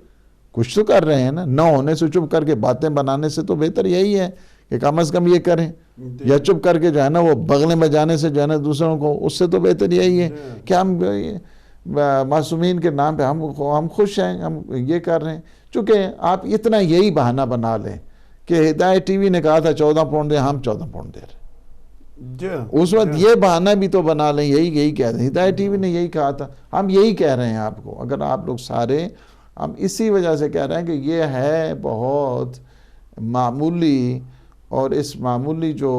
کچھ تو کر رہے ہیں نا۔ نہ ہونے سے چپ کر کے باتیں بنانے سے تو بہتر یہی ہے کہ کم از کم یہ کریں، یا چپ کر کے جو ہے نا وہ بغلے میں جانے سے جو ہے نا دوسروں کو، اس سے تو بہتر یہی ہے کہ ہم معصومین کے نام پہ ہم خوش ہیں، ہم یہ کر رہے ہیں۔ چونکہ آپ اتنا یہی بہانہ بنا لیں کہ ہدایت ٹی وی نے کہا تھا 14 پاؤنڈ دیں، ہم 14 پاؤنڈ دے رہے ہیں، اس وقت یہ بہانہ بھی تو بنا لیں، یہی کہہ رہے ہیں ہدایت ٹی وی نے یہی کہا تھا، ہم یہی کہہ رہے ہیں آپ کو۔ اگر آپ لوگ سارے، ہم اسی وجہ سے کہہ رہے ہیں کہ یہ ہے بہت معمولی، اور اس معمولی جو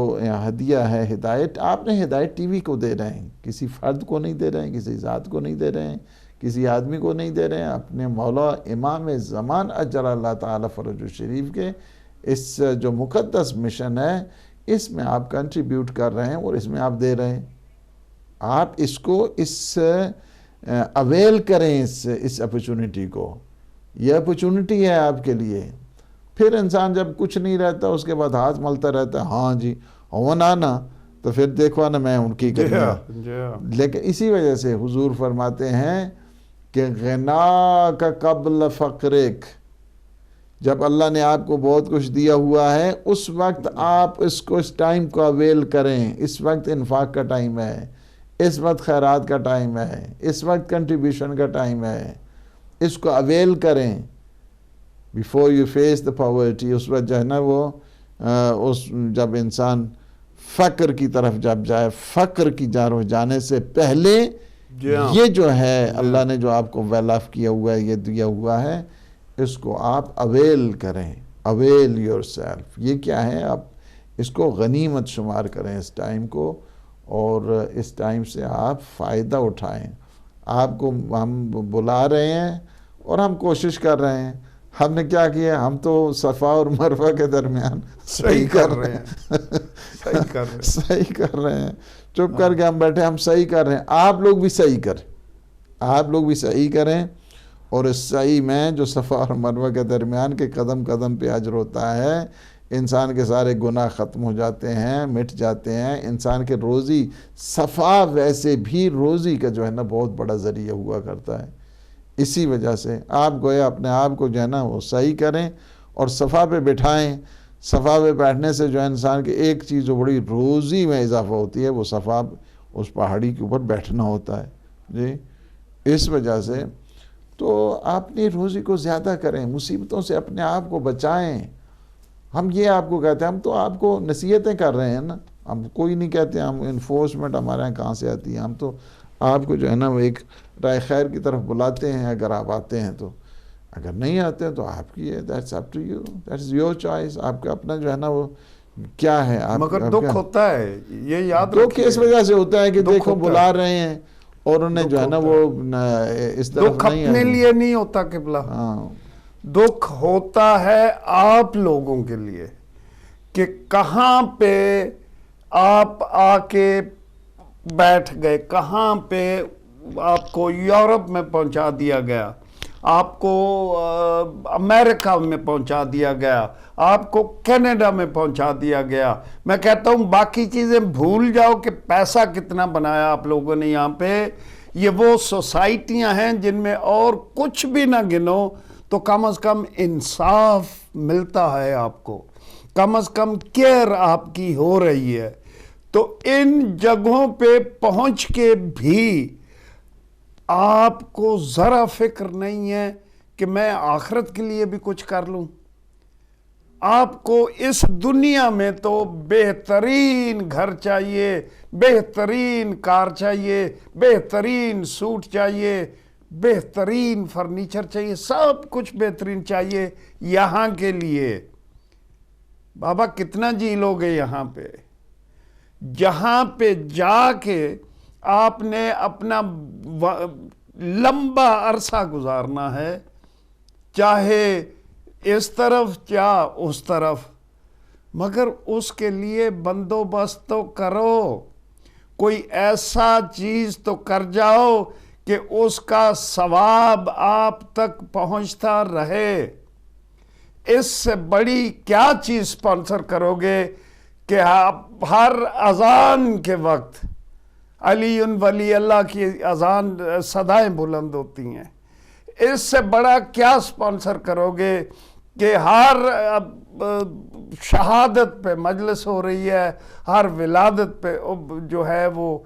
ہدیہ ہے ہدایت، آپ نے ہدایت ٹی وی کو دے رہے ہیں، کسی فرد کو نہیں دے رہے ہیں، کسی ذات کو نہیں دے رہے ہیں، کسی آدمی کو نہیں دے رہے ہیں، اپنے مولا امام زمان اجل اللہ تعالی فرج الشریف کے اس جو مقدس مشن ہے، اس میں آپ کنٹریبیوٹ کر رہے ہیں اور اس میں آپ دے رہے ہیں۔ آپ اس کو اویل کریں اس اپرچونٹی کو، یہ اپرچونٹی ہے آپ کے لیے۔ پھر انسان جب کچھ نہیں رہتا اس کے بعد ہاتھ ملتا رہتا ہے، ہاں جی ہون آنا تو پھر دیکھو نا میں ان کی کروں گا۔ لیکن اسی وجہ سے حضور فرماتے ہیں کہ غنا کا قبل فقرک، جب اللہ نے آپ کو بہت کچھ دیا ہوا ہے اس وقت آپ اس ٹائم کو اویل کریں۔ اس وقت انفاق کا ٹائم ہے، اس وقت خیرات کا ٹائم ہے، اس وقت کنٹریبیوشن کا ٹائم ہے، اس کو اویل کریں۔ Before you face the poverty, اس وقت جو ہے نا وہ جب انسان فقر کی طرف جب جائے، فقر کی جانب جانے سے پہلے یہ جو ہے اللہ نے جو آپ کو ویل آف کیا ہوا ہے، یہ دیا ہوا ہے، اس کو آپ اویل کریں۔ اویل یور سیلف، یہ کیا ہے؟ آپ اس کو غنیمت شمار کریں اس ٹائم کو، اور اس ٹائم سے آپ فائدہ اٹھائیں۔ آپ کو ہم بلا رہے ہیں اور ہم کوشش کر رہے ہیں۔ ہم نے کیا کیا؟ ہم تو صفا اور مروہ کے درمیان صحیح کر رہے ہیں، صحیح کر رہے ہیں، چپ کر کے ہم بیٹھے، ہم صحیح کر رہے ہیں۔ آپ لوگ بھی صحیح کریں، آپ لوگ بھی صحیح کریں، اور اس صحیح میں جو صفا اور مروہ کے درمیان کے قدم قدم پہ اجر ہوتا ہے، انسان کے سارے گناہ ختم ہو جاتے ہیں، مٹ جاتے ہیں، انسان کے روزی، صفا ویسے بھی روزی کا جو ہے نا بہت بڑا ذریعہ ہوا کرتا ہے۔ اسی وجہ سے آپ گویا اپنے آپ کو جو ہے نا وہ صحیح کریں اور صفا پہ بٹھائیں۔ صفا پہ بیٹھنے سے جو ہے انسان کی ایک چیز جو بڑی روزی میں اضافہ ہوتی ہے، وہ صفا اس پہاڑی کے اوپر بیٹھنا ہوتا ہے جی۔ اس وجہ سے تو آپ اپنی روزی کو زیادہ کریں، مصیبتوں سے اپنے آپ کو بچائیں۔ ہم یہ آپ کو کہتے ہیں، ہم تو آپ کو نصیحتیں کر رہے ہیں نا، ہم کوئی نہیں کہتے ہم انفورسمنٹ ہمارے یہاں کہاں سے آتی ہے، ہم تو آپ کو جو ہے نا وہ ایک رائے خیر کی طرف بلاتے ہیں، اگر آپ آتے ہیں تو، اگر نہیں آتے ہیں تو آپ کی ہے، that's up to you, that's your choice, آپ کا اپنا جو ہے نا وہ کیا ہے۔ مگر دکھ ہوتا ہے، یہ یاد رکھیں، دکھ اس وجہ سے ہوتا ہے کہ دیکھو بلا رہے ہیں اور انہیں جو ہے نا وہ اس طرف دکھ اپنے لیے نہیں ہوتا قبلہ، دکھ ہوتا ہے آپ لوگوں کے لیے کہ کہاں پہ آپ آ کے بیٹھ گئے، کہاں پہ آپ کو یورپ میں پہنچا دیا گیا، آپ کو امریکہ میں پہنچا دیا گیا، آپ کو کینیڈا میں پہنچا دیا گیا۔ میں کہتا ہوں باقی چیزیں بھول جاؤ کہ پیسہ کتنا بنایا آپ لوگوں نے یہاں پہ۔ یہ وہ سوسائٹیاں ہیں جن میں اور کچھ بھی نہ گنو تو کم از کم انصاف ملتا ہے آپ کو، کم از کم کیئر آپ کی ہو رہی ہے۔ تو ان جگہوں پہ پہنچ کے بھی آپ کو ذرا فکر نہیں ہے کہ میں آخرت کے لیے بھی کچھ کر لوں۔ آپ کو اس دنیا میں تو بہترین گھر چاہیے، بہترین کار چاہیے، بہترین سوٹ چاہیے، بہترین فرنیچر چاہیے، سب کچھ بہترین چاہیے یہاں کے لیے۔ بابا کتنا جی لوگے یہاں پہ؟ جہاں پہ جا کے آپ نے اپنا لمبا عرصہ گزارنا ہے، چاہے اس طرف یا اس طرف، مگر اس کے لیے بندوبست تو کرو، کوئی ایسا چیز تو کر جاؤ کہ اس کا ثواب آپ تک پہنچتا رہے۔ اس سے بڑی کیا چیز سپانسر کرو گے کہ آپ ہر اذان کے وقت علی ولی اللہ کی اذان صدائیں بلند ہوتی ہیں، اس سے بڑا کیا سپانسر کرو گے کہ ہر شہادت پہ مجلس ہو رہی ہے، ہر ولادت پہ جو ہے وہ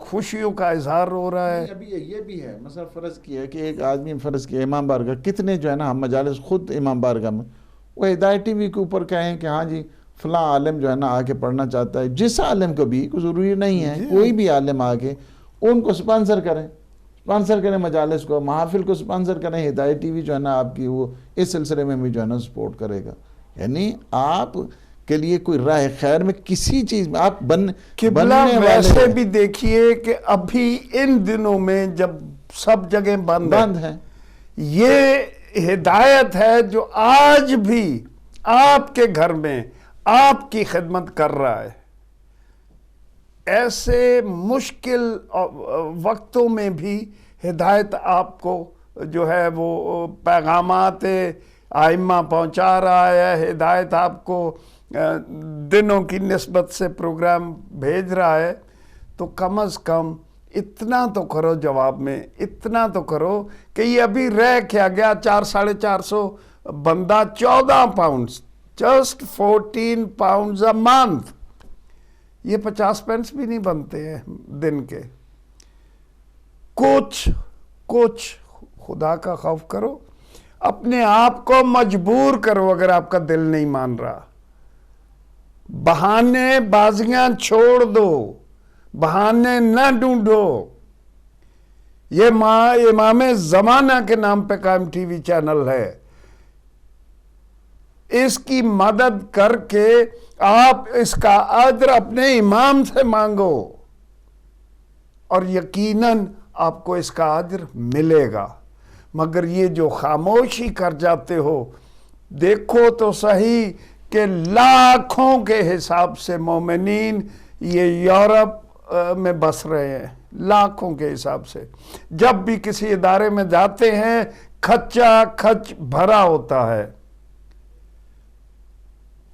خوشیوں کا اظہار ہو رہا ہے۔ ابھی یہ بھی ہے، مثلا فرض کیا ہے کہ ایک آدمی فرض کیا امام بارگاہ، کتنے جو ہے نا ہم مجالس خود امام بارگاہ میں وہ ہدایت ٹی وی کے اوپر کہیں کہ ہاں جی فلاں عالم جو ہے نا آ کے پڑھنا چاہتا ہے، جس عالم کو بھی کوئی ضروری نہیں ہے، کوئی بھی عالم آ کے ان کو سپانسر کریں مجالس کو، محافل کو سپانسر کریں، ہدایت ٹی وی جو ہے نا آپ کی وہ اس سلسلے میں بھی جو ہے نا سپورٹ کرے گا۔ یعنی آپ کے لیے کوئی راہ خیر میں کسی چیز میں آپ قبلہ ویسے بھی دیکھیے کہ ابھی ان دنوں میں جب سب جگہ بند ہیں، یہ ہدایت ہے جو آج بھی آپ کے گھر میں آپ کی خدمت کر رہا ہے۔ ایسے مشکل وقتوں میں بھی ہدایت آپ کو جو ہے وہ پیغامات آئمہ پہنچا رہا ہے، ہدایت آپ کو دنوں کی نسبت سے پروگرام بھیج رہا ہے، تو کم از کم اتنا تو کرو جواب میں، اتنا تو کرو کہ یہ ابھی رہ کیا گیا 400-450 بندہ 14 pounds, just 14 pounds a month, یہ 50 پینس بھی نہیں بنتے ہیں دن کے۔ کچھ خدا کا خوف کرو، اپنے آپ کو مجبور کرو اگر آپ کا دل نہیں مان رہا، بہانے بازیاں چھوڑ دو، بہانے نہ ڈھونڈو۔ یہ امام زمانہ کے نام پہ قائم ٹی وی چینل ہے، اس کی مدد کر کے آپ اس کا اجر اپنے امام سے مانگو اور یقیناً آپ کو اس کا اجر ملے گا۔ مگر یہ جو خاموشی کر جاتے ہو، دیکھو تو صحیح کہ لاکھوں کے حساب سے مومنین یہ یورپ میں بس رہے ہیں، لاکھوں کے حساب سے۔ جب بھی کسی ادارے میں جاتے ہیں کھچا کھچ بھرا ہوتا ہے۔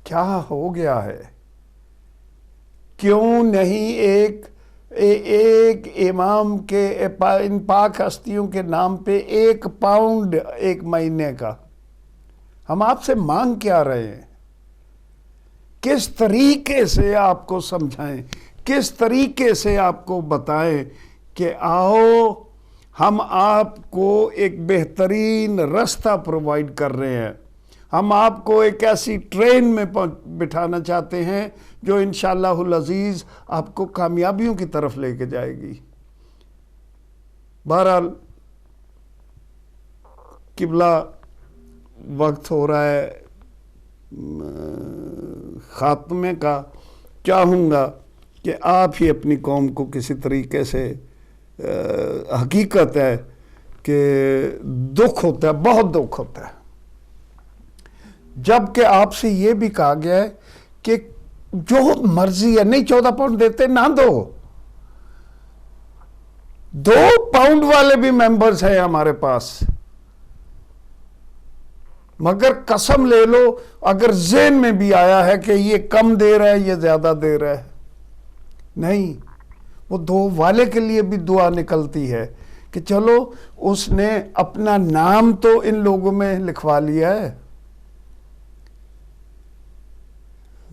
کیا ہو گیا ہے؟ کیوں نہیں ایک امام کے ان پاک ہستیوں کے نام پہ 1 پاؤنڈ ایک مہینے کا؟ ہم آپ سے مانگ کیا رہے ہیں؟ کس طریقے سے آپ کو سمجھائیں، کس طریقے سے آپ کو بتائیں کہ آؤ ہم آپ کو ایک بہترین راستہ پرووائڈ کر رہے ہیں، ہم آپ کو ایک ایسی ٹرین میں بٹھانا چاہتے ہیں جو انشاءاللہ العزیز آپ کو کامیابیوں کی طرف لے کے جائے گی۔ بہرحال قبلہ وقت ہو رہا ہے خاتمے کا، چاہوں گا کہ آپ ہی اپنی قوم کو کسی طریقے سے، حقیقت ہے کہ دکھ ہوتا ہے، بہت دکھ ہوتا ہے، جب کہ آپ سے یہ بھی کہا گیا ہے کہ جو مرضی ہے، نہیں 14 پاؤنڈ دیتے نہ دو، 2 پاؤنڈ والے بھی ممبرز ہیں ہمارے پاس، مگر قسم لے لو اگر ذہن میں بھی آیا ہے کہ یہ کم دے رہا ہے یہ زیادہ دے رہا ہے، نہیں، وہ 2 والے کے لیے بھی دعا نکلتی ہے کہ چلو اس نے اپنا نام تو ان لوگوں میں لکھوا لیا ہے۔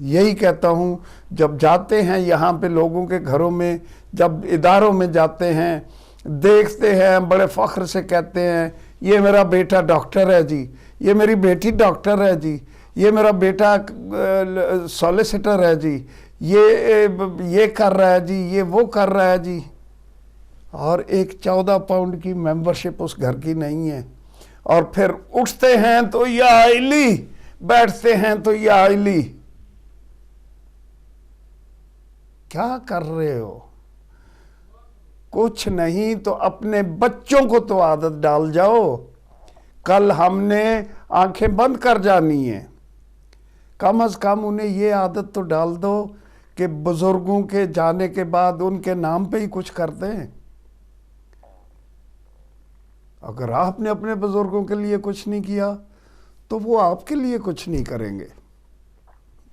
یہی کہتا ہوں، جب جاتے ہیں یہاں پہ لوگوں کے گھروں میں، جب اداروں میں جاتے ہیں، دیکھتے ہیں بڑے فخر سے کہتے ہیں یہ میرا بیٹا ڈاکٹر ہے جی، یہ میری بیٹی ڈاکٹر ہے جی، یہ میرا بیٹا سولیسیٹر ہے جی، یہ کر رہا ہے جی، یہ وہ کر رہا ہے جی، اور ایک 14 پاؤنڈ کی ممبرشپ اس گھر کی نہیں ہے، اور پھر اٹھتے ہیں تو یا علی، بیٹھتے ہیں تو یا علی۔ کیا کر رہے ہو؟ کچھ نہیں تو اپنے بچوں کو تو عادت ڈال جاؤ. کل ہم نے آنکھیں بند کر جانی ہیں, کم از کم انہیں یہ عادت تو ڈال دو کہ بزرگوں کے جانے کے بعد ان کے نام پہ ہی کچھ کرتے ہیں. اگر آپ نے اپنے بزرگوں کے لیے کچھ نہیں کیا تو وہ آپ کے لیے کچھ نہیں کریں گے.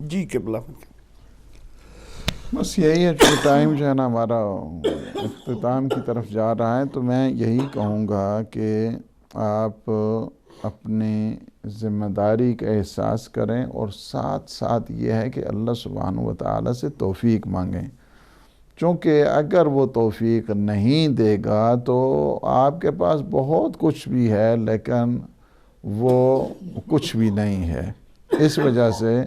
جی قبلہ. بس یہی ہے, ٹائم جو ہے نا ہمارا اختتام کی طرف جا رہا ہے, تو میں یہی کہوں گا کہ آپ اپنی ذمہ داری کا احساس کریں, اور ساتھ ساتھ یہ ہے کہ اللہ سبحانہ و تعالیٰ سے توفیق مانگیں, چونکہ اگر وہ توفیق نہیں دے گا تو آپ کے پاس بہت کچھ بھی ہے لیکن وہ کچھ بھی نہیں ہے. اس وجہ سے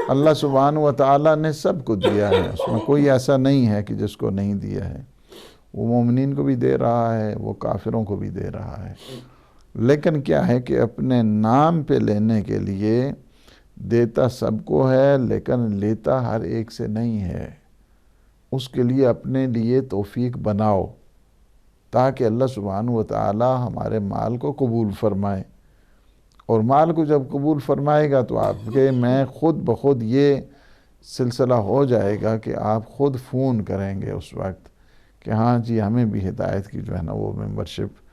اللہ سبحانہ و تعالیٰ نے سب کو دیا ہے, اس میں کوئی ایسا نہیں ہے کہ جس کو نہیں دیا ہے. وہ مومنین کو بھی دے رہا ہے, وہ کافروں کو بھی دے رہا ہے, لیکن کیا ہے کہ اپنے نام پہ لینے کے لیے دیتا سب کو ہے لیکن لیتا ہر ایک سے نہیں ہے. اس کے لیے اپنے لیے توفیق بناؤ تاکہ اللہ سبحانہ و تعالی ہمارے مال کو قبول فرمائے, اور مال کو جب قبول فرمائے گا تو آپ کے میں خود بخود یہ سلسلہ ہو جائے گا کہ آپ خود فون کریں گے اس وقت کہ ہاں جی ہمیں بھی ہدایت کی جو ہے نا وہ ممبرشپ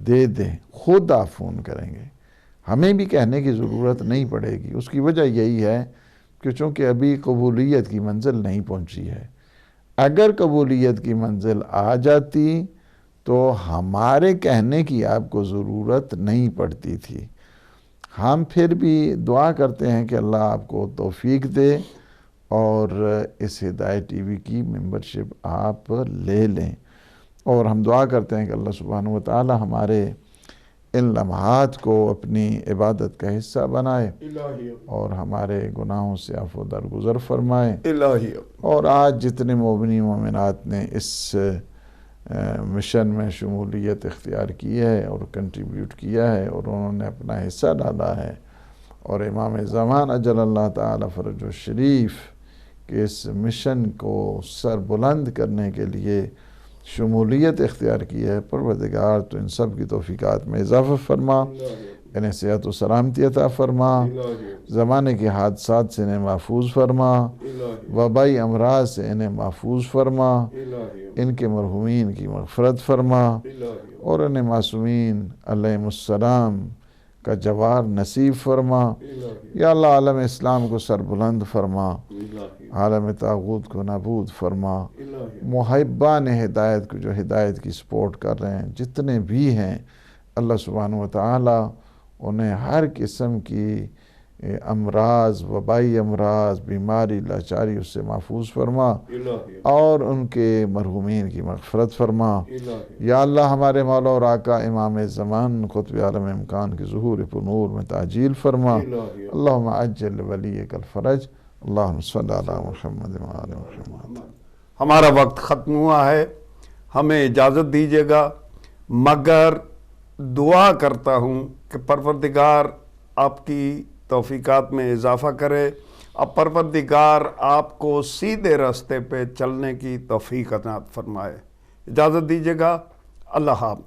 دے دیں. خود آپ فون کریں گے, ہمیں بھی کہنے کی ضرورت نہیں پڑے گی. اس کی وجہ یہی ہے کہ چونکہ ابھی قبولیت کی منزل نہیں پہنچی ہے. اگر قبولیت کی منزل آ جاتی تو ہمارے کہنے کی آپ کو ضرورت نہیں پڑتی تھی. ہم پھر بھی دعا کرتے ہیں کہ اللہ آپ کو توفیق دے اور اس ہدایت ٹی وی کی ممبرشپ آپ لے لیں, اور ہم دعا کرتے ہیں کہ اللہ سبحانہ و تعالی ہمارے ان لمحات کو اپنی عبادت کا حصہ بنائے اور ہمارے گناہوں سے عفو درگزر فرمائے. اور آج جتنے مومنین مومنات نے اس مشن میں شمولیت اختیار کی ہے اور کنٹریبیوٹ کیا ہے اور انہوں نے اپنا حصہ ڈالا ہے, اور امام زمان اجل اللہ تعالی فرج الشریف کہ اس مشن کو سر بلند کرنے کے لیے شمولیت اختیار کی ہے, پروردگار تو ان سب کی توفیقات میں اضافہ فرما, انہیں صحت و سلامتی عطا فرما, زمانے کے حادثات سے انہیں محفوظ فرما, وبائی امراض سے انہیں محفوظ فرما, ان کے مرحومین کی مغفرت فرما, اور انہیں معصومین علیہم السلام کا جوار نصیب فرما. یا اللہ عالم اسلام کو سربلند فرما, عالم طاغوت کو نابود فرما, محبان ہدایت کو جو ہدایت کی سپورٹ کر رہے ہیں جتنے بھی ہیں اللہ سبحانہ و تعالی انہیں ہر قسم کی امراض, وبائی امراض, بیماری, لاچاری اس سے محفوظ فرما, اور ان کے مرحومین کی مغفرت فرما. یا اللہ ہمارے مولا اور آقا امام زمان قطب عالم امکان کی ظہور پنور میں تعجیل فرما. اللہم عجل ولیک الفرج. اللہم صلی علی محمد و آل محمد. ہمارا وقت ختم ہوا ہے, ہمیں اجازت دیجیے گا, مگر دعا کرتا ہوں کہ پروردگار آپ کی توفیقات میں اضافہ کرے, اب پروردگار آپ کو سیدھے راستے پہ چلنے کی توفیق عطا فرمائے. اجازت دیجیے گا, اللہ حافظ.